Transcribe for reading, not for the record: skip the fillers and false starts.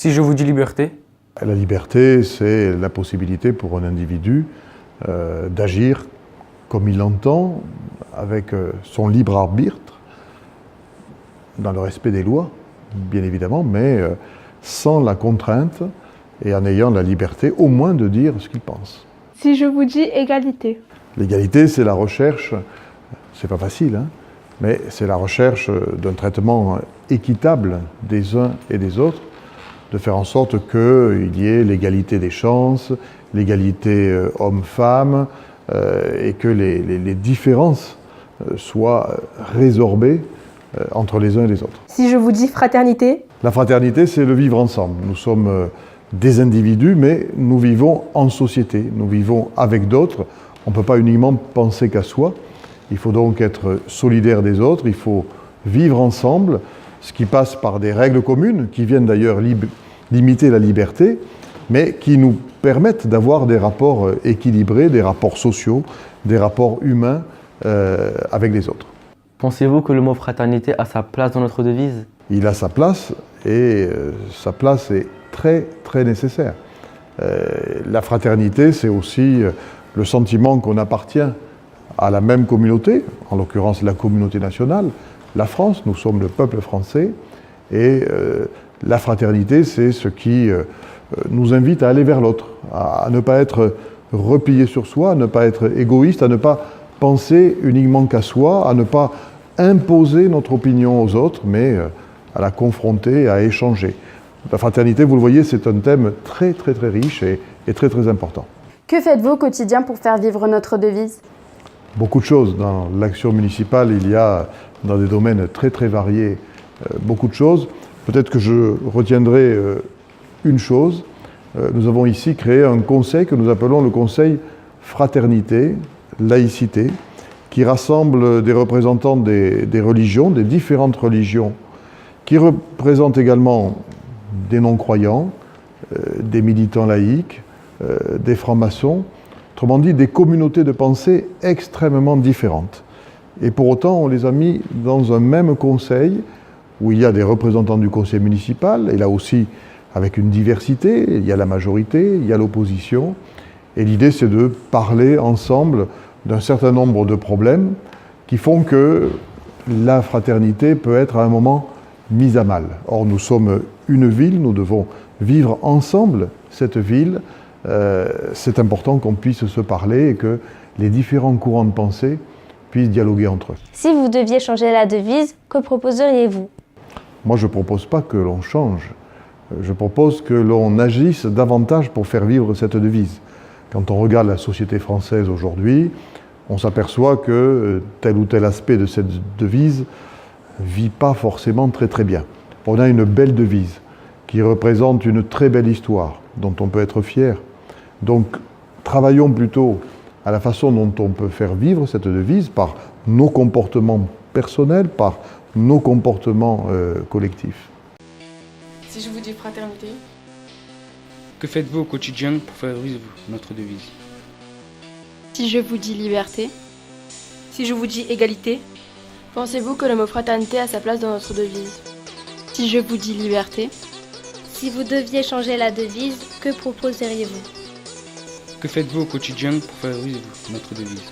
Si je vous dis liberté? La liberté, c'est la possibilité pour un individu d'agir comme il l'entend, avec son libre arbitre, dans le respect des lois, bien évidemment, mais sans la contrainte et en ayant la liberté au moins de dire ce qu'il pense. Si je vous dis égalité? L'égalité, c'est la recherche, c'est pas facile, hein, mais c'est la recherche d'un traitement équitable des uns et des autres, de faire en sorte qu'il y ait l'égalité des chances, l'égalité homme-femme, et que les différences soient résorbées entre les uns et les autres. Si je vous dis fraternité? La fraternité, c'est le vivre ensemble. Nous sommes des individus, mais nous vivons en société, nous vivons avec d'autres. On ne peut pas uniquement penser qu'à soi. Il faut donc être solidaire des autres, il faut vivre ensemble, ce qui passe par des règles communes, qui viennent d'ailleurs limiter la liberté, mais qui nous permettent d'avoir des rapports équilibrés, des rapports sociaux, des rapports humains avec les autres. Pensez-vous que le mot fraternité a sa place dans notre devise? Il a sa place et sa place est très très nécessaire. La fraternité, c'est aussi le sentiment qu'on appartient à la même communauté, en l'occurrence la communauté nationale, la France, nous sommes le peuple français, et la fraternité, c'est ce qui nous invite à aller vers l'autre, à ne pas être replié sur soi, à ne pas être égoïste, à ne pas penser uniquement qu'à soi, à ne pas imposer notre opinion aux autres, mais à la confronter, à échanger. La fraternité, vous le voyez, c'est un thème très très très riche et très très important. Que faites-vous au quotidien pour faire vivre notre devise? Beaucoup de choses. Dans l'action municipale, il y a, dans des domaines très très variés, beaucoup de choses. Peut-être que je retiendrai une chose. Nous avons ici créé un conseil que nous appelons le Conseil Fraternité, Laïcité, qui rassemble des représentants des religions, des différentes religions, qui représentent également des non-croyants, des militants laïcs, des francs-maçons, autrement dit des communautés de pensée extrêmement différentes. Et pour autant, on les a mis dans un même conseil où il y a des représentants du conseil municipal, et là aussi avec une diversité, il y a la majorité, il y a l'opposition, et l'idée c'est de parler ensemble d'un certain nombre de problèmes qui font que la fraternité peut être à un moment mise à mal. Or nous sommes une ville, nous devons vivre ensemble cette ville, c'est important qu'on puisse se parler et que les différents courants de pensée puissent dialoguer entre eux. Si vous deviez changer la devise, que proposeriez-vous? Moi je ne propose pas que l'on change, je propose que l'on agisse davantage pour faire vivre cette devise. Quand on regarde la société française aujourd'hui, on s'aperçoit que tel ou tel aspect de cette devise ne vit pas forcément très très bien. On a une belle devise qui représente une très belle histoire dont on peut être fier. Donc travaillons plutôt à la façon dont on peut faire vivre cette devise par nos comportements personnels, par nos comportements collectifs. Si je vous dis fraternité? Que faites-vous au quotidien pour faire vivre notre devise? Si je vous dis liberté? Si je vous dis égalité? Pensez-vous que le mot fraternité a sa place dans notre devise? Si je vous dis liberté? Si vous deviez changer la devise, que proposeriez-vous? Que faites-vous au quotidien pour faire vivre notre devise?